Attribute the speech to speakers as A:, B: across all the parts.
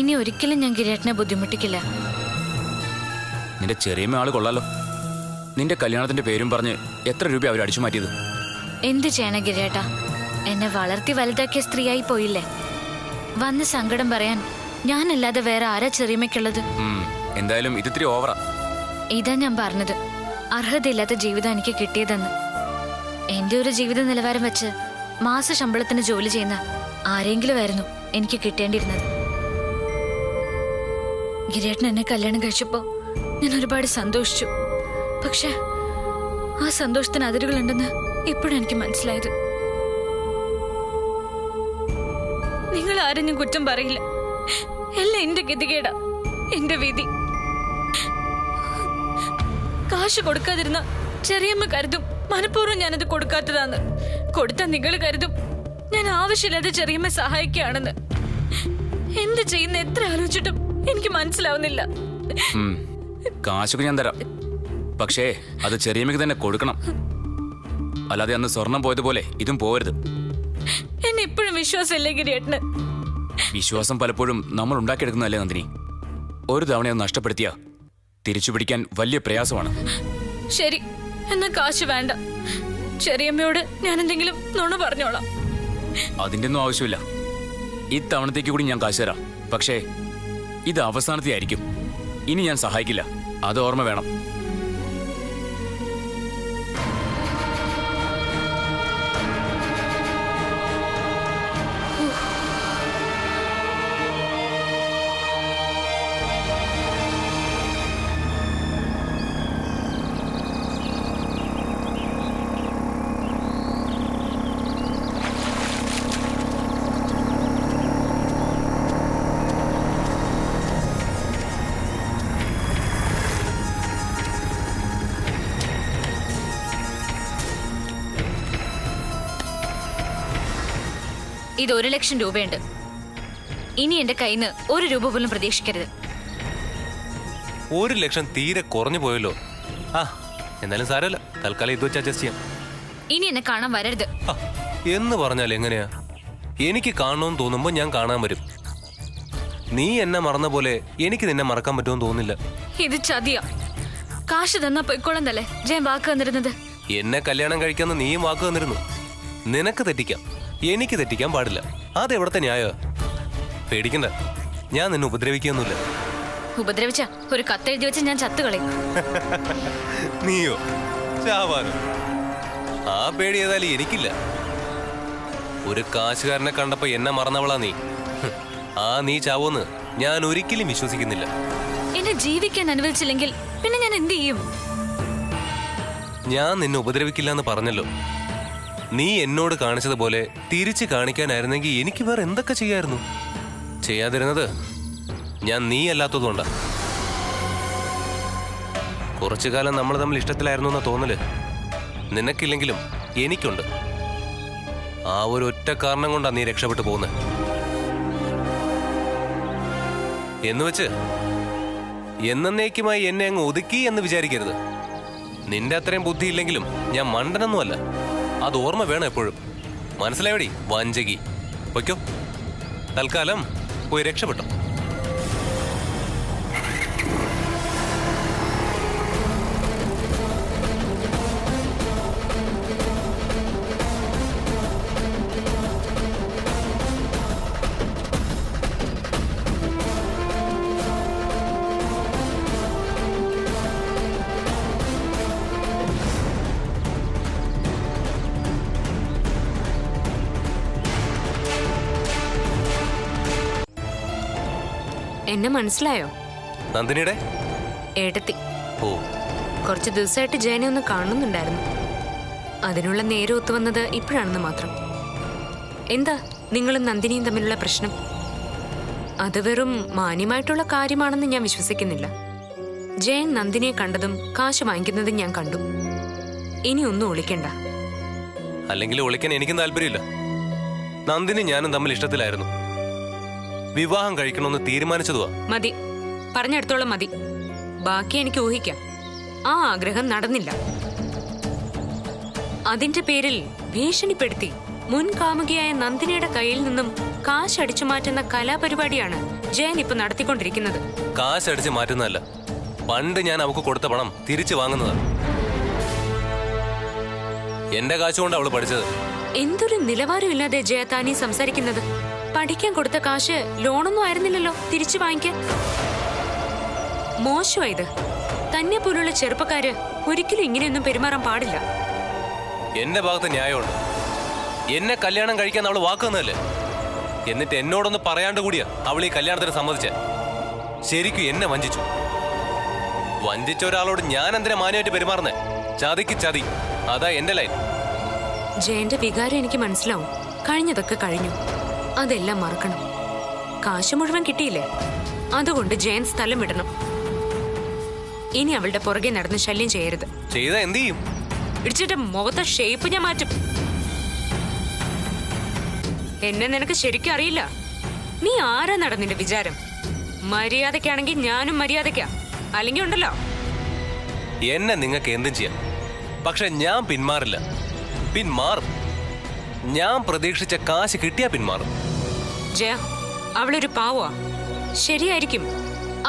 A: ഇനി ഒരിക്കലും ഞാൻ ഗിരിയേട്ടനെ ബുദ്ധിമുട്ടിക്കില്ല.
B: നിന്റെ ചെറിയമ്മ ആള് കൊള്ളാലോ. നിന്റെ കല്യാണത്തിന്റെ പേരും പറഞ്ഞ് എത്ര രൂപ അവർ അടിച്ചു മാറ്റിയത്?
A: എന്ത് ചെയ്യണ ഗിരിയേട്ടാ, എന്നെ വളർത്തി വലുതാക്കിയ സ്ത്രീയായി പോയില്ലേ. വന്ന് സങ്കടം പറയാൻ ഞാനല്ലാതെ വേറെ ആരാ ചെറിയമ്മയ്ക്കുള്ളത്?
B: എന്തായാലും ഇതിത്തിരി ഓവറാ.
A: ഇതാ ഞാൻ പറഞ്ഞത്, അർഹതയില്ലാത്ത ജീവിതം എനിക്ക് കിട്ടിയതെന്ന്. എന്റെ ഒരു ജീവിത നിലവാരം വെച്ച് മാസ ശമ്പളത്തിന് ജോലി ചെയ്യുന്ന ആരെങ്കിലും ആയിരുന്നു എനിക്ക് കിട്ടേണ്ടിയിരുന്നത്. ഗിരിയേട്ടൻ എന്നെ കല്യാണം കഴിച്ചപ്പോ ഞാൻ ഒരുപാട് സന്തോഷിച്ചു. പക്ഷെ ആ സന്തോഷത്തിന് അതിരുകളുണ്ടെന്ന് ഇപ്പോഴെനിക്ക് മനസ്സിലായത്. നിങ്ങൾ ആരും ഞാൻ കുറ്റം പറയില്ല. എല്ലാം എന്റെ ഗതികേടാ, എന്റെ വിധി. കാശ് കൊടുക്കാതിരുന്ന ചെറിയമ്മ കരുതും മനഃപൂർവ്വം ഞാനത് കൊടുക്കാത്തതാന്ന്. കൊടുത്ത നിങ്ങൾ കരുതും ഞാൻ ആവശ്യമില്ലാതെ ചെറിയമ്മ സഹായിക്കുകയാണെന്ന്. എന്ത് ചെയ്യുന്ന എത്ര ആലോചിച്ചിട്ടും എനിക്ക് മനസ്സിലാവുന്നില്ല.
B: കാശൊക്കെ ഞാൻ തരാം, പക്ഷേ അത് ചെറിയമ്മയ്ക്ക് തന്നെ കൊടുക്കണം. അല്ലാതെ അന്ന് സ്വർണം പോയതുപോലെ ഇതും പോകരുത്.
A: എന്നെ ഇപ്പോഴും വിശ്വാസമില്ലേ ഗിരിയേട്ടന്?
B: വിശ്വാസം പലപ്പോഴും നമ്മൾ ഉണ്ടാക്കിയെടുക്കുന്നതല്ലേ നന്ദിനി. ഒരു തവണയൊന്ന് നഷ്ടപ്പെടുത്തിയ തിരിച്ചു പിടിക്കാൻ വലിയ പ്രയാസമാണ്.
A: ശരി, എന്നാ കാശ് വേണ്ട. ചെറിയമ്മയോട് ഞാൻ എന്തെങ്കിലും നുണ പറഞ്ഞോളാം.
B: അതിന്റെ ഒന്നും ആവശ്യമില്ല. ഇത്തവണത്തേക്ക് കൂടി ഞാൻ കാശ് തരാം, പക്ഷേ ഇത് അവസാനത്തെ ആയിരിക്കും. ഇനി ഞാൻ സഹായിക്കില്ല, അത് ഓർമ്മ വേണം.
A: ഇത് 1 ലക്ഷം രൂപയുണ്ട്. ഇനി എന്റെ കയ്യിൽ നിന്ന് 1 രൂപ പോലും പ്രതീക്ഷിക്കരുത്.
C: 1 ലക്ഷം തീരെ കുറഞ്ഞു പോയല്ലോ. എന്നാലും സാരമില്ല, തൽക്കാലം ഇത് വെച്ച് അഡ്ജസ്റ്റ് ചെയ്യാം.
A: ഇനി എന്നെ കാണാൻ വരരുത്.
C: എന്ന് പറഞ്ഞാൽ എങ്ങനെയാ? എനിക്ക് കാണണമെന്ന് തോന്നുമ്പോ ഞാൻ കാണാൻ വരും. നീ എന്നെ മറന്ന പോലെ എനിക്ക് നിന്നെ മറക്കാൻ പറ്റുമെന്ന് തോന്നുന്നില്ല.
A: ഇത് ചതിയാ. കാശ് തന്നാ പൊയ്ക്കോളന്നല്ലേ ജയൻ വാക്ക് തന്നിരുന്നത്.
C: എന്നെ കല്യാണം കഴിക്കാന്ന് നീയും വാക്ക് തന്നിരുന്നു. നിനക്ക് തെറ്റിക്കാം, എനിക്ക് തെറ്റിക്കാൻ പാടില്ല. അതെവിടത്തെ ന്യായ? പേടിക്കണ്ട, ഞാൻ നിന്നെ ഉപദ്രവിക്കൊന്നുമില്ല.
A: ഉപദ്രവിച്ച ഒരു കത്തെഴുതി വെച്ച് ഞാൻ ചത്തുകളയും.
C: നീയോ ചാവാനോ? ആ പേടി ഏതായാലും എനിക്കില്ല. ഒരു കാശുകാരനെ കണ്ടപ്പോ എന്നെ മറന്നവളാ നീ. നീ ചാവോന്ന് ഞാൻ ഒരിക്കലും വിശ്വസിക്കുന്നില്ല.
A: എന്നെ ജീവിക്കാൻ അനുവദിച്ചില്ലെങ്കിൽ പിന്നെ ഞാൻ എന്ത് ചെയ്യും?
C: ഞാൻ നിന്നെ ഉപദ്രവിക്കില്ല എന്ന് പറഞ്ഞല്ലോ. നീ എന്നോട് കാണിച്ചതുപോലെ തിരിച്ചു കാണിക്കാനായിരുന്നെങ്കിൽ എനിക്ക് വേറെ എന്തൊക്കെ ചെയ്യായിരുന്നു. ചെയ്യാതിരുന്നത് ഞാൻ നീ അല്ലാത്തതുകൊണ്ടാ. കുറച്ചു കാലം നമ്മൾ തമ്മിൽ ഇഷ്ടത്തിലായിരുന്നു എന്ന തോന്നല് നിനക്കില്ലെങ്കിലും എനിക്കുണ്ട്. ആ ഒരു ഒറ്റ കാരണം കൊണ്ടാ നീ രക്ഷപ്പെട്ടു പോകുന്നത്. എന്നുവെച്ച് എന്നേക്കുമായി എന്നെ അങ്ങ് ഒതുക്കി എന്ന് വിചാരിക്കരുത്. നിന്റെ അത്രയും ബുദ്ധി ഇല്ലെങ്കിലും ഞാൻ മണ്ടനൊന്നുമല്ല. അത് ഓർമ്മ വേണം എപ്പോഴും. മനസ്സിലായോടി വഞ്ചകി? പൊയ്ക്കോ, തൽക്കാലം പോയി രക്ഷപ്പെട്ടോ.
D: എന്നെ മനസ്സിലായോ?
C: നന്ദിനിയുടെ
D: ഏട്ടത്തി.
C: ഓ,
D: കുറച്ച് ദിവസമായിട്ട് ജയനെ ഒന്ന് കാണുന്നുണ്ടായിരുന്നു. അതിനുള്ള നേരം ഒത്തുവന്നത് ഇപ്പോഴാണെന്ന് മാത്രം. എന്താ നിങ്ങളും നന്ദിനിയും തമ്മിലുള്ള പ്രശ്നം? അത് വെറും മാന്യമായിട്ടുള്ള കാര്യമാണെന്ന് ഞാൻ വിശ്വസിക്കുന്നില്ല. ജയൻ നന്ദിനിയെ കണ്ടതും കാശ് വാങ്ങിക്കുന്നതും ഞാൻ കണ്ടു. ഇനി ഒന്നും ഒളിക്കണ്ട.
C: അല്ലെങ്കിൽ ഒളിക്കാൻ എനിക്കും താല്പര്യമില്ല. നന്ദിനി ഞാനും തമ്മിൽ ഇഷ്ടത്തിലായിരുന്നു. വിവാഹം കഴിക്കണമെന്ന് തീരുമാനിച്ചതുവാ.
D: മതി, പറഞ്ഞെടുത്തോളം മതി. ബാക്കി എനിക്ക് ഊഹിക്കാം. ആ ആഗ്രഹം നടന്നില്ല. അതിന്റെ പേരിൽ ഭീഷണിപ്പെടുത്തി മുൻ കാമുകിയായ നന്ദിനിയുടെ കയ്യിൽ നിന്നും കാശ് അടിച്ചു മാറ്റുന്ന കലാപരിപാടിയാണ് ജയൻ ഇപ്പൊ നടത്തിക്കൊണ്ടിരിക്കുന്നത്.
C: കാശ് അടിച്ച് മാറ്റുന്നതല്ല, പണ്ട് ഞാൻ അവൾക്ക് കൊടുത്ത പണം തിരിച്ചു വാങ്ങുന്നതാണ്. എന്റെ കാശുകൊണ്ട് അവള് പഠിച്ചത്.
D: എന്തൊരു നിലവാരമില്ലാതെ ജയ താനീ സംസാരിക്കുന്നത്. പഠിക്കാൻ കൊടുത്ത കാശ് ലോണൊന്നും ആയിരുന്നില്ലല്ലോ തിരിച്ചു വാങ്ങിക്കാൻ. മോശമായത്. തന്നെ പോലുള്ള ചെറുപ്പക്കാര് ഒരിക്കലും ഇങ്ങനെയൊന്നും പെരുമാറാൻ പാടില്ല.
C: എന്റെ ഭാഗത്ത് ന്യായമുണ്ട്. എന്നെ കല്യാണം കഴിക്കാൻ അവള് വാക്കുന്നതല്ലേ? എന്നിട്ട് എന്നോടൊന്ന് പറയാണ്ട് കൂടിയാ അവൾ ഈ കല്യാണത്തിന് സമ്മതിച്ച. ശരിക്കും എന്നെ വഞ്ചിച്ചു. വഞ്ചിച്ച ഒരാളോട് ഞാൻ എന്തിനാ മാന്യമായിട്ട് പെരുമാറുന്നേ? ചതിക്ക് ചതി, അതാ എന്റെ ലൈൻ.
D: ജയന്റെ വികാരം എനിക്ക് മനസ്സിലാവും. കഴിഞ്ഞതൊക്കെ കഴിഞ്ഞു, അതെല്ലാം മറക്കണം. കാശ് മുഴുവൻ കിട്ടിയില്ലേ, അതുകൊണ്ട് ജയൻ സ്ഥലം വിടണം. ഇനി അവളുടെ പുറകെ നടന്ന് ശല്യം ചെയ്യരുത്.
C: ചെയ്താ എന്ത് ചെയ്യും?
D: ഇടിച്ചിട്ട് മുഖത്തെ ഷേപ്പ് ഞാൻ മാറ്റും. എന്നെ നിനക്ക് ശരിക്കും അറിയില്ല. നീ ആരാ നടന്നിന്റെ വിചാരം? മര്യാദക്കാണെങ്കിൽ ഞാനും മര്യാദക്കാ, അല്ലെങ്കിൽ ഉണ്ടല്ലോ.
C: എന്നെ നിങ്ങൾക്ക് എന്തും ചെയ്യാം, പക്ഷെ ഞാൻ പിന്മാറില്ല. പിന്മാറും. ഞാൻ പ്രതീക്ഷിച്ച കാശ് കിട്ടിയാ പിന്മാറും.
D: ജയ, അവളൊരു പാവാ. ശരിയായിരിക്കും,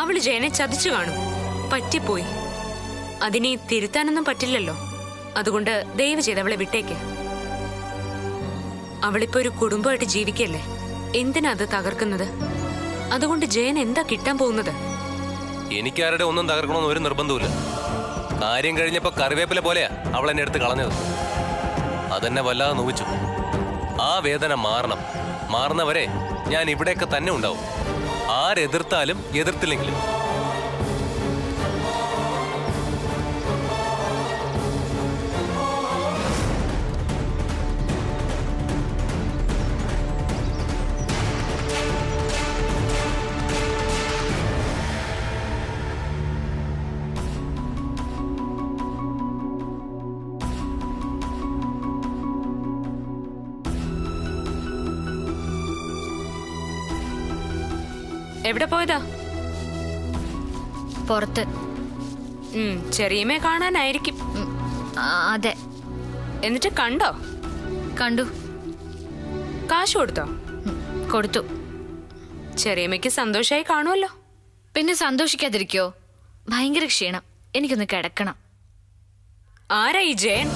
D: അവള് ജയനെ ചതിച്ചു കാണും. പറ്റിപ്പോയി. അതിനെ തിരുത്താനൊന്നും പറ്റില്ലല്ലോ. അതുകൊണ്ട് ദയവ് ചെയ്ത് അവളെ വിട്ടേക്ക്. അവളിപ്പോ ഒരു കുടുംബമായിട്ട് ജീവിക്കല്ലേ, എന്തിനാ അത് തകർക്കുന്നത്? അതുകൊണ്ട് ജയൻ എന്താ കിട്ടാൻ പോകുന്നത്?
C: എനിക്കാരുടെ ഒന്നും തകർക്കണമെന്ന് ഒരു നിർബന്ധവുമില്ല. കാര്യം കഴിഞ്ഞപ്പോ കറിവേപ്പില പോലെയാ അവൾ എന്നെ എടുത്ത് കളഞ്ഞത്. അതെന്നെ വല്ലാതെ നോവിച്ചു. ആ വേദന മാറണം. മാറുന്നവരെ ഞാൻ ഇവിടെയൊക്കെ തന്നെ ഉണ്ടാവും. ആരെതിർത്താലും എതിർത്തില്ലെങ്കിലും.
D: എവിടെ പോയതാ?
A: പുറത്ത്.
D: ചെറിയമ്മയെ കാണാനായിരിക്കും.
A: അതെ.
D: എന്നിട്ട് കണ്ടോ?
A: കണ്ടു.
D: കാശ് കൊടുത്തോ?
A: കൊടുത്തു.
D: ചെറിയമ്മയ്ക്ക് സന്തോഷമായി കാണുമല്ലോ.
A: പിന്നെ സന്തോഷിക്കാതിരിക്കോ? ഭയങ്കര ക്ഷീണം, എനിക്കൊന്ന് കിടക്കണം.
D: ആരാ ഈ ജയൻ?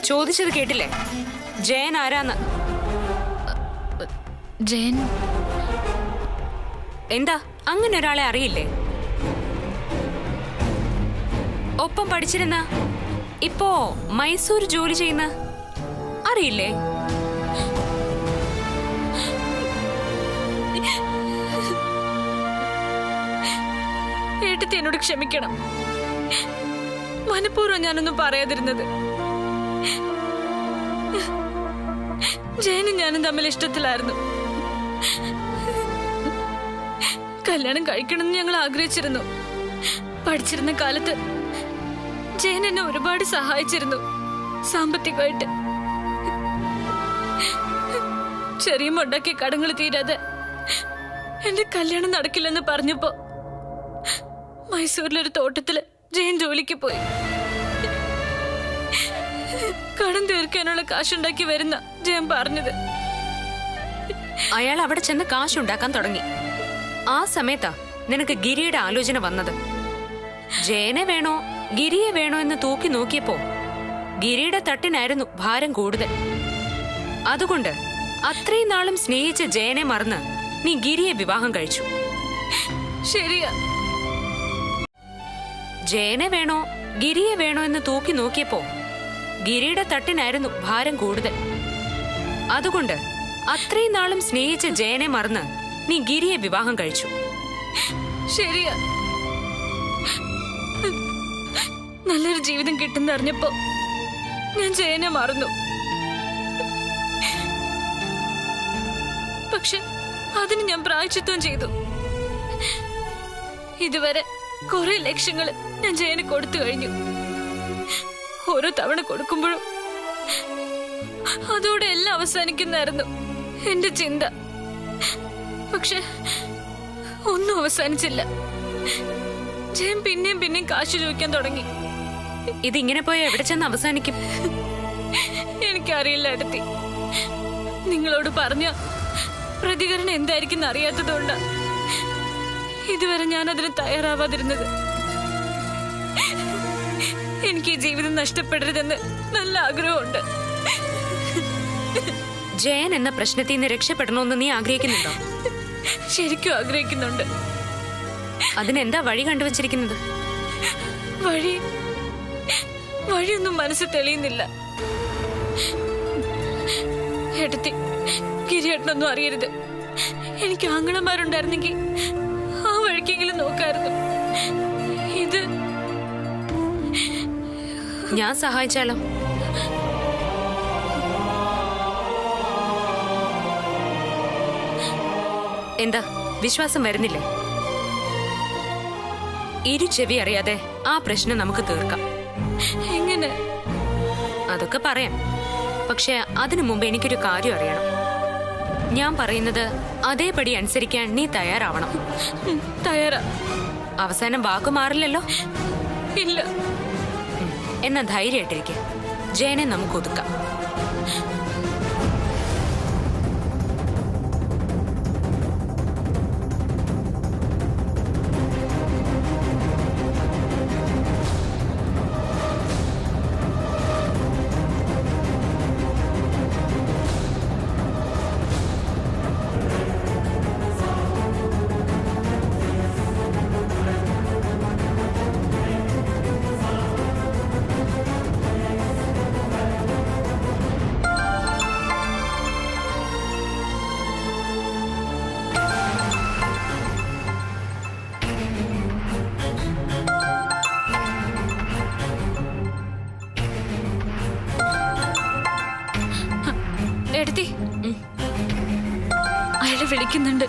D: ചോദിച്ചത് കേട്ടില്ലേ? ജയൻ ആരാന്ന്?
A: ജയൻ
D: എന്താ അങ്ങനെ ഒരാളെ അറിയില്ലേ? ഒപ്പം പഠിച്ചിരുന്ന, ഇപ്പോ മൈസൂർ ജോലി ചെയ്യുന്ന അറിയില്ലേ?
A: ഏട്ടത്തി എന്നോട് ക്ഷമിക്കണം. മനഃപൂർവ്വം ഞാനൊന്നും പറയാതിരുന്നത്. ജയനും ഞാനും തമ്മിൽ ഇഷ്ടത്തിലായിരുന്നു. കല്യാണം കഴിക്കണമെന്ന് ഞങ്ങൾ ആഗ്രഹിച്ചിരുന്നു. പഠിച്ചിരുന്ന കാലത്ത് ജയൻ എന്നെ ഒരുപാട് സഹായിച്ചിരുന്നു സാമ്പത്തികമായിട്ട്. ചെറിയ മുണ്ടാക്കിയ കടങ്ങൾ തീരാതെ എന്റെ കല്യാണം നടക്കില്ലെന്ന് പറഞ്ഞപ്പോ മൈസൂരിലൊരു തോട്ടത്തില് ജയൻ ജോലിക്ക് പോയി. കടം തീർക്കാനുള്ള കാശുണ്ടാക്കി വരുന്ന ജയൻ പറഞ്ഞത്.
D: അയാൾ അവിടെ ചെന്ന് കാശുണ്ടാക്കാൻ തുടങ്ങി. ആ സമയത്താ നിനക്ക് ഗിരിയുടെ ആലോചന വന്നത്. ജയനെ വേണോ ഗിരിയെ വേണോ എന്ന് തൂക്കി നോക്കിയപ്പോ ഗിരിയുടെ തട്ടിനായിരുന്നു ഭാരം കൂടുതൽ. അതുകൊണ്ട് അത്രയും നാളും സ്നേഹിച്ച ജയനെ മറന്ന് നീ ഗിരിയെ വിവാഹം കഴിച്ചു.
A: ശരിയാ.
D: ജയനെ വേണോ ഗിരിയെ വേണോ എന്ന് തൂക്കി നോക്കിയപ്പോ ഗിരിയുടെ തട്ടിനായിരുന്നു ഭാരം കൂടുതൽ. അതുകൊണ്ട് അത്രയും നാളും സ്നേഹിച്ച ജയനെ മറന്ന് നീ ഗിരിയെ വിവാഹം കഴിച്ചു.
A: ശരിയാ. നല്ലൊരു ജീവിതം കിട്ടുന്നറിഞ്ഞപ്പോ ഞാൻ ജയനെ മറന്നു. പക്ഷെ അതിന് ഞാൻ പ്രായശ്ചിത്വം ചെയ്തു. ഇതുവരെ കുറെ ലക്ഷങ്ങൾ ഞാൻ ജയന് കൊടുത്തു കഴിഞ്ഞു. ഓരോ തവണ കൊടുക്കുമ്പോഴും അതോടെ എല്ലാം അവസാനിക്കുന്നായിരുന്നു എന്റെ ചിന്ത. പക്ഷെ ഒന്നും അവസാനിച്ചില്ല. ജയൻ പിന്നെയും പിന്നെയും കാശ് ചോദിക്കാൻ തുടങ്ങി.
D: ഇതിങ്ങനെ പോയ എവിടെ ചെന്ന് അവസാനിക്കും?
A: എനിക്കറിയില്ല അടുത്തി. നിങ്ങളോട് പറഞ്ഞ പ്രതികരണം എന്തായിരിക്കും അറിയാത്തതുകൊണ്ടാ ഇതുവരെ ഞാൻ അതിന് തയ്യാറാവാതിരുന്നത്. എനിക്ക് ഈ ജീവിതം നഷ്ടപ്പെടരുതെന്ന് നല്ല ആഗ്രഹമുണ്ട്.
D: ജയൻ എന്ന പ്രശ്നത്തിൽ നിന്ന് രക്ഷപ്പെടണമെന്ന് നീ ആഗ്രഹിക്കുന്നുണ്ടോ?
A: ശരിക്കും ആഗ്രഹിക്കുന്നുണ്ട്.
D: അതിനെന്താ വഴി കണ്ടുവച്ചിരിക്കുന്നത്?
A: വഴിയൊന്നും മനസ്സിൽ തെളിയുന്നില്ല. എടുത്തി ഗിരിയേട്ടനൊന്നും അറിയരുത്. എനിക്ക് ആങ്ങളമാരുണ്ടായിരുന്നെങ്കിൽ ആ വഴിക്കെങ്കിലും നോക്കായിരുന്നു. ഇത്
D: ഞാൻ സഹായിച്ചാലോ? എന്താ വിശ്വാസം വരുന്നില്ലേ? ഇരു ചെവി അറിയാതെ ആ പ്രശ്നം നമുക്ക് തീർക്കാം.
A: എങ്ങനെ?
D: അതൊക്കെ പറയാം. പക്ഷെ അതിനു മുമ്പ് എനിക്കൊരു കാര്യം അറിയണം. ഞാൻ പറയുന്നത് അതേപടി അനുസരിക്കാൻ നീ തയ്യാറാവണം.
A: തയ്യാറാ.
D: അവസാനം വാക്ക് മാറില്ലല്ലോ?
A: ഇല്ല.
D: എന്നാ ധൈര്യമായിട്ടിരിക്കെ. ജയനെ നമുക്ക് ഒതുക്കാം.
A: എടുത്തി അയാളെ വിളിക്കുന്നുണ്ട്.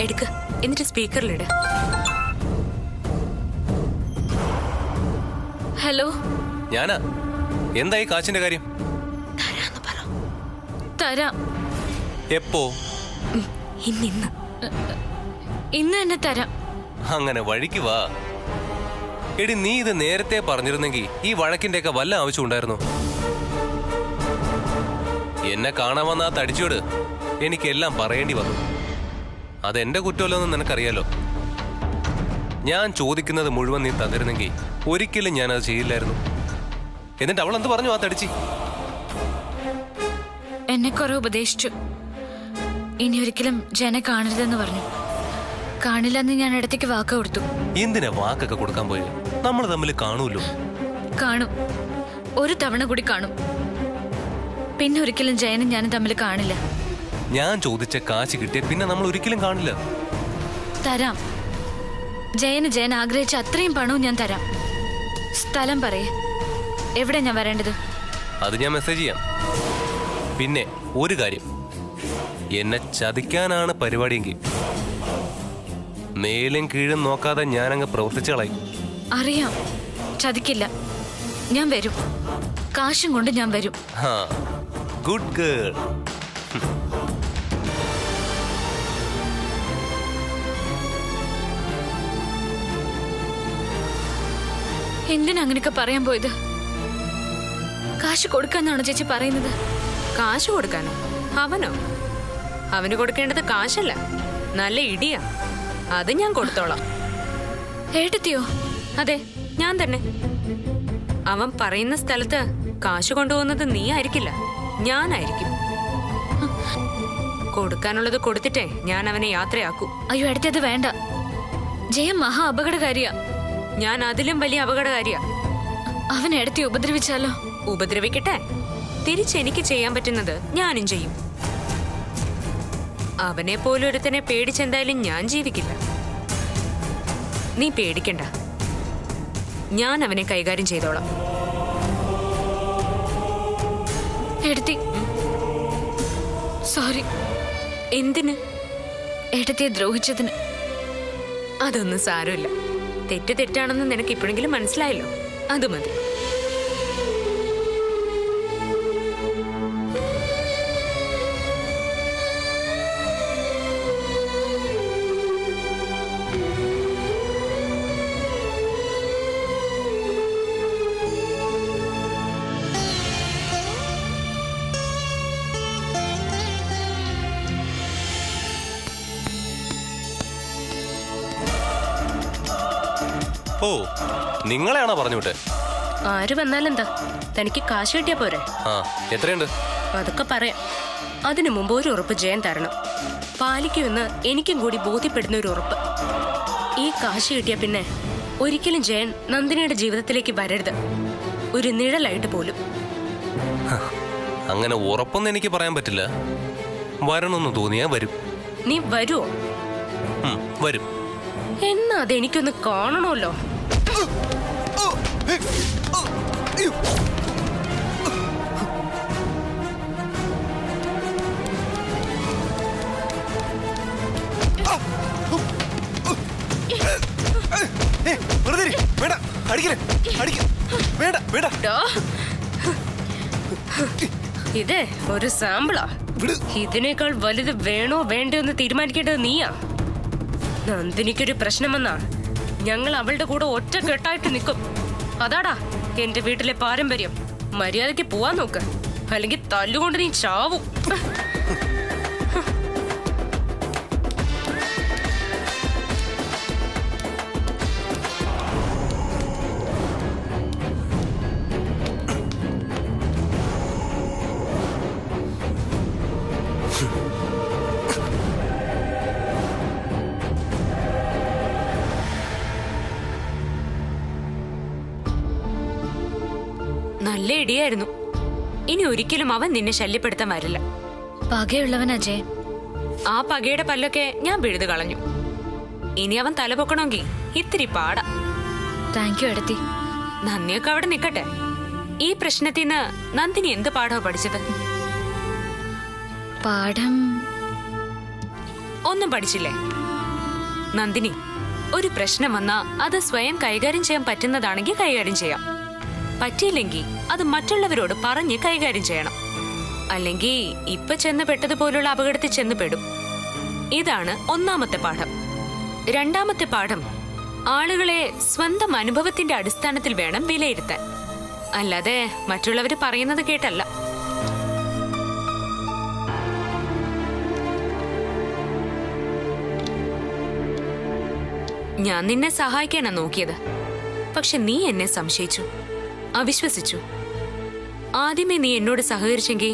D: എടുക്ക, എന്നിട്ട് സ്പീക്കറിലിട്.
A: ഹലോ.
C: ഞാനാ. എന്തായി കാശിന്റെ കാര്യം?
A: തരാം.
C: എപ്പോ?
A: ഇന്ന് തന്നെ തരാം.
C: അങ്ങനെ വഴിക്ക് വാ. എടി, നീ ഇത് നേരത്തെ പറഞ്ഞിരുന്നെങ്കിൽ ഈ വഴക്കിന്റെയൊക്കെ വല്ല ആവശ്യം ഉണ്ടായിരുന്നു? എന്നെ കാണാൻ വന്ന ആ തടിച്ചോട് എനിക്കെല്ലാം പറയേണ്ടി വന്നു. അതെന്റെ കുറ്റമല്ലോന്ന് നിനക്കറിയാലോ. ഞാൻ ചോദിക്കുന്നത് മുഴുവൻ നീ തന്നിരുന്നെങ്കിൽ ഒരിക്കലും ഞാനത് ചെയ്യില്ലായിരുന്നു. എന്നിട്ട് അവൾ എന്ത് പറഞ്ഞു ആ തടിച്ചി?
A: എന്നെ കുറെ ഉപദേശിച്ചു. ഇനി ഒരിക്കലും ജനെ കാണരുതെന്ന് പറഞ്ഞു. കാണില്ലെന്ന് ഞാൻ ഇടത്തേക്ക് വാക്ക് കൊടുത്തു.
C: എന്തിനാ വാക്കൊക്കെ കൊടുക്കാൻ പോയത്? നമ്മൾ തമ്മിൽ കാണൂല്ലോ.
A: കാണും. ഒരു തവണ കൂടി കാണും. പിന്നെ ഒരിക്കലും ജയനും ഞാനും തമ്മിൽ കാണില്ല.
C: ഞാൻ ചോദിച്ച കാശ് കിട്ടിയ പിന്നെ നമ്മൾ ഒരിക്കലും കാണില്ല.
A: തരാം. ജയൻ ആഗ്രഹിച്ച അത്രയും പണവും ഞാൻ തരാം. സ്ഥലം പറയേ, എവിടെ ഞാൻ വരേണ്ടത്?
C: അത് ഞാൻ മെസ്സേജ് ചെയ്യാം. പിന്നെ ഒരു കാര്യം, എന്നെ ചതിക്കാനാണ് പരിപാടിയെങ്കിൽ മേലും കീഴും നോക്കാതെ ഞാനങ്ങ് പ്രവർത്തിച്ചു കളയും.
A: അറിയാം, ചതിക്കില്ല. ഞാൻ വരും. കാശും കൊണ്ട് ഞാൻ വരും.
C: ഹാ, ഗുഡ് ഗേൾ.
A: എന്തിനാ അങ്ങനെയൊക്കെ പറയാൻ പോയത്? കാശ് കൊടുക്കാന്നാണോ ചേച്ചി പറയുന്നത്?
D: കാശ് കൊടുക്കാനോ? അവനോ? അവന് കൊടുക്കേണ്ടത് കാശല്ല, നല്ല ഇടിയാ. അത് ഞാൻ കൊടുത്തോളാം.
A: ഏട്ടത്തിയോ?
D: അതെ, ഞാൻ തന്നെ. അവൻ പറയുന്ന സ്ഥലത്ത് കാശ് കൊണ്ടുപോകുന്നത് നീ ആയിരിക്കില്ല, ഞാനായിരിക്കും. കൊടുക്കാനുള്ളത് കൊടുത്തിട്ടേ ഞാൻ അവനെ യാത്രയാക്കൂ.
A: അയ്യോ എടുത്തി, അത് വേണ്ട. ജയം മഹാ അപകടകാരിയാ.
D: ഞാൻ അതിലും വലിയ അപകടകാരിയാ.
A: അവൻ എടുത്തി ഉപദ്രവിച്ചാലോ?
D: ഉപദ്രവിക്കട്ടെ. തിരിച്ചെനിക്ക് ചെയ്യാൻ പറ്റുന്നത് ഞാനും ചെയ്യും. അവനെ പോലും ഒരുത്തനെ പേടിച്ചെന്തായാലും ഞാൻ ജീവിക്കില്ല. നീ പേടിക്കണ്ട, ഞാൻ അവനെ കൈകാര്യം ചെയ്തോളാം.
A: എടുത്തി, സോറി.
D: എന്തിന്?
A: ഏട്ടത്തിയെ ദ്രോഹിച്ചതിന്.
D: അതൊന്നും സാരമില്ല. തെറ്റ് തെറ്റാണെന്ന് നിനക്ക് ഇപ്പോഴെങ്കിലും മനസ്സിലായല്ലോ, അത് മതി.
C: ഓ, നിങ്ങളെയാണോ പറഞ്ഞു വിട്ടെ?
E: ആര് വന്നാലെന്താ, തനിക്ക് കാശ് കിട്ടിയാ പോരെ?
C: ആ, എത്രയുണ്ട്?
E: അതൊക്കെ പറയാം. അതിനു മുമ്പ് ഒരു ഉറപ്പ് ജയൻ തരണം. പാലിക്കുമെന്ന് എനിക്കും കൂടി ബോധ്യപ്പെടുന്ന ഒരു ഉറപ്പ്. ഈ കാശ് കിട്ടിയ പിന്നെ ഒരിക്കലും ജയൻ നന്ദിനിയുടെ ജീവിതത്തിലേക്ക് വരരുത്, ഒരു നിഴലായിട്ട് പോലും.
C: അങ്ങനെ ഉറപ്പൊന്നും എനിക്ക് പറയാൻ പറ്റില്ല. വരണമെന്ന് തോന്നിയാ വരും.
E: നീ വരുവോ?
C: വരും.
E: എന്നാ അതെനിക്കൊന്ന് കാണണമല്ലോ. ഇത് ഒരു സാമ്പിളാ. ഇതിനേക്കാൾ വലുത് വേണോ വേണ്ടോ എന്ന് തീരുമാനിക്കേണ്ടത് നീയാ. നന്ദിനിക്കൊരു പ്രശ്നം വന്നാ ഞങ്ങൾ അവളുടെ കൂടെ ഒറ്റക്കെട്ടായിട്ട് നിൽക്കും. അതാടാ എന്റെ വീട്ടിലെ പാരമ്പര്യം. മര്യാദയ്ക്ക് പോവാൻ നോക്ക്, അല്ലെങ്കിൽ തല്ലുകൊണ്ട് നീ ചാവും.
D: നല്ല ഇടിയായിരുന്നു. ഇനി ഒരിക്കലും അവൻ നിന്നെ ശല്യപ്പെടുത്താൻ വരില്ല.
A: പകയുള്ളവൻ അജയ്.
D: ആ പകയുടെ പല്ലൊക്കെ ഞാൻ പിഴുതു കളഞ്ഞു. ഇനി അവൻ തലപൊക്കണമെങ്കിൽ ഇത്തിരി പാടാ.
A: താങ്ക് യു എടുത്തി.
D: നന്ദിയൊക്കെ അവിടെ നിക്കട്ടെ. ഈ പ്രശ്നത്തിൽ നിന്ന് നന്ദിനി എന്ത് പാഠമാണ് പഠിച്ചത്?
A: പാഠം
D: ഒന്നും പഠിച്ചില്ലേ? നന്ദിനി, ഒരു പ്രശ്നം വന്നാ അത് സ്വയം കൈകാര്യം ചെയ്യാൻ പറ്റുന്നതാണെങ്കിൽ കൈകാര്യം ചെയ്യാം. പറ്റിയില്ലെങ്കിൽ അത് മറ്റുള്ളവരോട് പറഞ്ഞ് കൈകാര്യം ചെയ്യണം. അല്ലെങ്കിൽ ഇപ്പൊ ചെന്ന് പെട്ടതുപോലുള്ള അപകടത്തിൽ ചെന്ന് പെടും. ഇതാണ് ഒന്നാമത്തെ പാഠം. രണ്ടാമത്തെ പാഠം, ആളുകളെ സ്വന്തം അനുഭവത്തിന്റെ അടിസ്ഥാനത്തിൽ വേണം വിലയിരുത്താൻ, അല്ലാതെ മറ്റുള്ളവർ പറയുന്നത് കേട്ടല്ല. ഞാൻ നിന്നെ സഹായിക്കാനാ നോക്കിയത്. പക്ഷെ നീ എന്നെ സംശയിച്ചു, അവിശ്വസിച്ചു. ആദ്യമേ നീ എന്നോട് സഹകരിച്ചെങ്കിൽ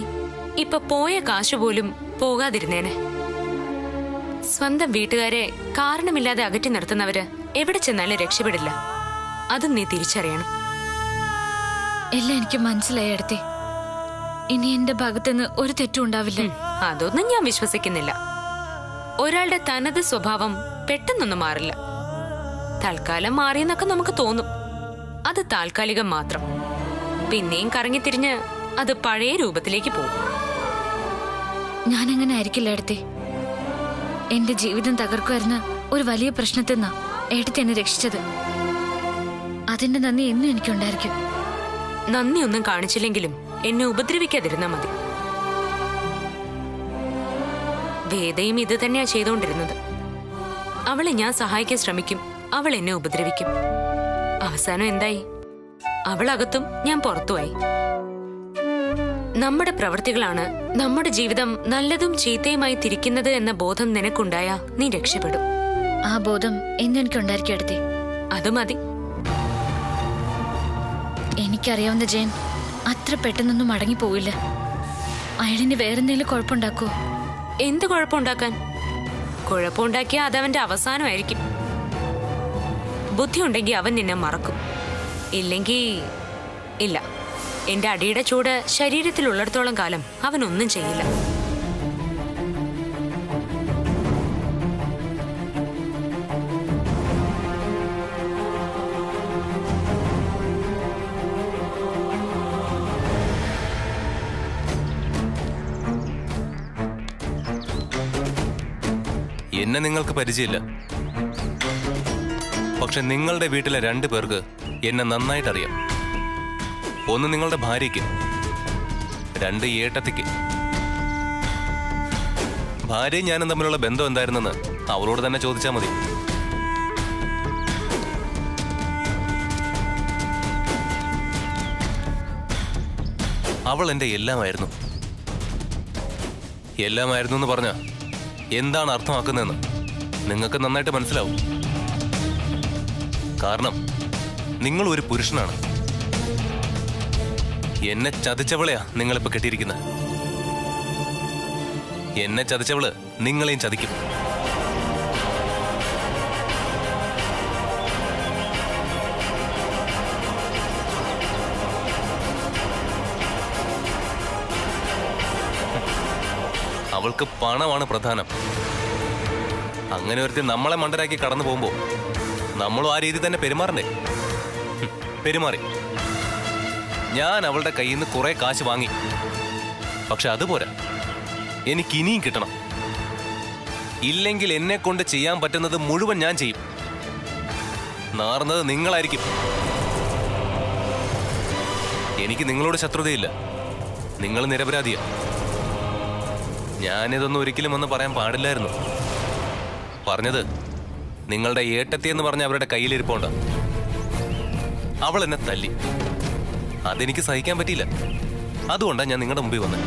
D: ഇപ്പൊ പോയ കാശ് പോലും പോകാതിരുന്നേനെ. സ്വന്തം വീട്ടുകാരെ കാരണമില്ലാതെ അകറ്റി നിർത്തുന്നവര് എവിടെ ചെന്നാലും രക്ഷപ്പെടില്ല. അതും നീ തിരിച്ചറിയണം.
A: എല്ലാം എനിക്ക് മനസ്സിലായി എടുത്തി. ഇനി എന്റെ ഭാഗത്തുനിന്ന് ഒരു തെറ്റും ഉണ്ടാവില്ല.
D: അതൊന്നും ഞാൻ വിശ്വസിക്കുന്നില്ല. ഒരാളുടെ തനത് സ്വഭാവം പെട്ടെന്നൊന്നും മാറില്ല. തൽക്കാലം മാറിയെന്നൊക്കെ നമുക്ക് തോന്നും. അത് താൽക്കാലികം മാത്രം. പിന്നെയും കറങ്ങിത്തിരിഞ്ഞ് അത് പഴയ രൂപത്തിലേക്ക് പോകും.
A: ഞാനങ്ങനെ ആയിരിക്കില്ല എടുത്തി. എന്റെ ജീവിതം തകർക്കുമായിരുന്ന ഒരു വലിയ പ്രശ്നത്തിൽ നിന്നാ എടുത്തി എന്നെ രക്ഷിച്ചത്. അതിന്റെ നന്ദി എന്നും എനിക്കുണ്ടായിരിക്കും.
D: നന്ദി ഒന്നും കാണിച്ചില്ലെങ്കിലും എന്നെ ഉപദ്രവിക്കാതിരുന്നാ മതി. വേദയും ഇത് തന്നെയാ ചെയ്തുകൊണ്ടിരുന്നത്. അവളെ ഞാൻ സഹായിക്കാൻ ശ്രമിക്കും, അവൾ എന്നെ ഉപദ്രവിക്കും. അവസാനം എന്തായി? അവളകത്തും ഞാൻ പുറത്തുമായി. നമ്മുടെ പ്രവൃത്തികളാണ് നമ്മുടെ ജീവിതം നല്ലതും ചീത്തയുമായി തിരിക്കുന്നത് എന്ന ബോധം നിനക്കുണ്ടായാ നീ രക്ഷപ്പെടും.
A: ആ ബോധം എന്നും എനിക്കുണ്ടായിരിക്കും എടുത്തി.
D: അത് മതി.
A: എനിക്കറിയാവുന്ന ജയൻ അത്ര പെട്ടെന്നൊന്നും മടങ്ങിപ്പോവില്ല. അയാളിന് വേറെന്തെങ്കിലും കുഴപ്പമുണ്ടാക്കോ?
D: എന്ത് കുഴപ്പമുണ്ടാക്കാൻ? കുഴപ്പമുണ്ടാക്കിയാൽ അതവന്റെ അവസാനമായിരിക്കും. ബുദ്ധിയുണ്ടെങ്കിൽ അവൻ നിന്നെ മറക്കും. ഇല്ലെങ്കിൽ ഇല്ല. എന്റെ അടിയുടെ ചൂട് ശരീരത്തിലുള്ളിടത്തോളം കാലം അവനൊന്നും ചെയ്യില്ല.
C: എന്നെ നിങ്ങൾക്ക് പരിചയമില്ല. പക്ഷെ നിങ്ങളുടെ വീട്ടിലെ 2 പേർക്ക് എന്നെ നന്നായിട്ടറിയാം. ഒന്ന് നിങ്ങളുടെ ഭാര്യയ്ക്ക്, 2 ഏട്ടത്തിക്ക്. ഭാര്യയും ഞാനും തമ്മിലുള്ള ബന്ധം എന്തായിരുന്നെന്ന് അവളോട് തന്നെ ചോദിച്ചാൽ മതി. അവൾ എൻ്റെ എല്ലാമായിരുന്നു. എല്ലാമായിരുന്നു എന്ന് പറഞ്ഞാ എന്താണ് അർത്ഥമാക്കുന്നതെന്ന് നിങ്ങൾക്ക് നന്നായിട്ട് മനസ്സിലാവും. കാരണം നിങ്ങൾ ഒരു പുരുഷനാണ്. എന്നെ ചതിച്ചവളെയാ നിങ്ങളിപ്പോ കെട്ടിയിരിക്കുന്നത്. എന്നെ ചതിച്ചവള് നിങ്ങളെയും ചതിക്കും. അവൾക്ക് പണമാണ് പ്രധാനം. അങ്ങനെ ഒരുത്തി നമ്മളെ മണ്ടരാക്കി കടന്നു പോകുമ്പോ നമ്മളും ആ രീതി തന്നെ പെരുമാറണ്ടേ? പെരുമാറി. ഞാൻ അവളുടെ കയ്യിൽ നിന്ന് കുറെ കാശ് വാങ്ങി. പക്ഷെ അതുപോരാ, എനിക്ക് ഇനിയും കിട്ടണം. ഇല്ലെങ്കിൽ എന്നെ കൊണ്ട് ചെയ്യാൻ പറ്റുന്നത് മുഴുവൻ ഞാൻ ചെയ്യും. നാറുന്നത് നിങ്ങളായിരിക്കും. എനിക്ക് നിങ്ങളോട് ശത്രുതയില്ല. നിങ്ങൾ നിരപരാധിയാ. ഞാനിതൊന്നും ഒരിക്കലും ഒന്ന് പറയാൻ പാടില്ലായിരുന്നു. പറഞ്ഞത് നിങ്ങളുടെ ഏട്ടത്തി എന്ന് പറഞ്ഞ അവരുടെ കയ്യിലിരിപ്പുണ്ട്. അവൾ എന്നെ തല്ലി. അതെനിക്ക് സഹിക്കാൻ പറ്റിയില്ല. അതുകൊണ്ടാണ് ഞാൻ നിങ്ങളുടെ മുമ്പിൽ വന്നത്.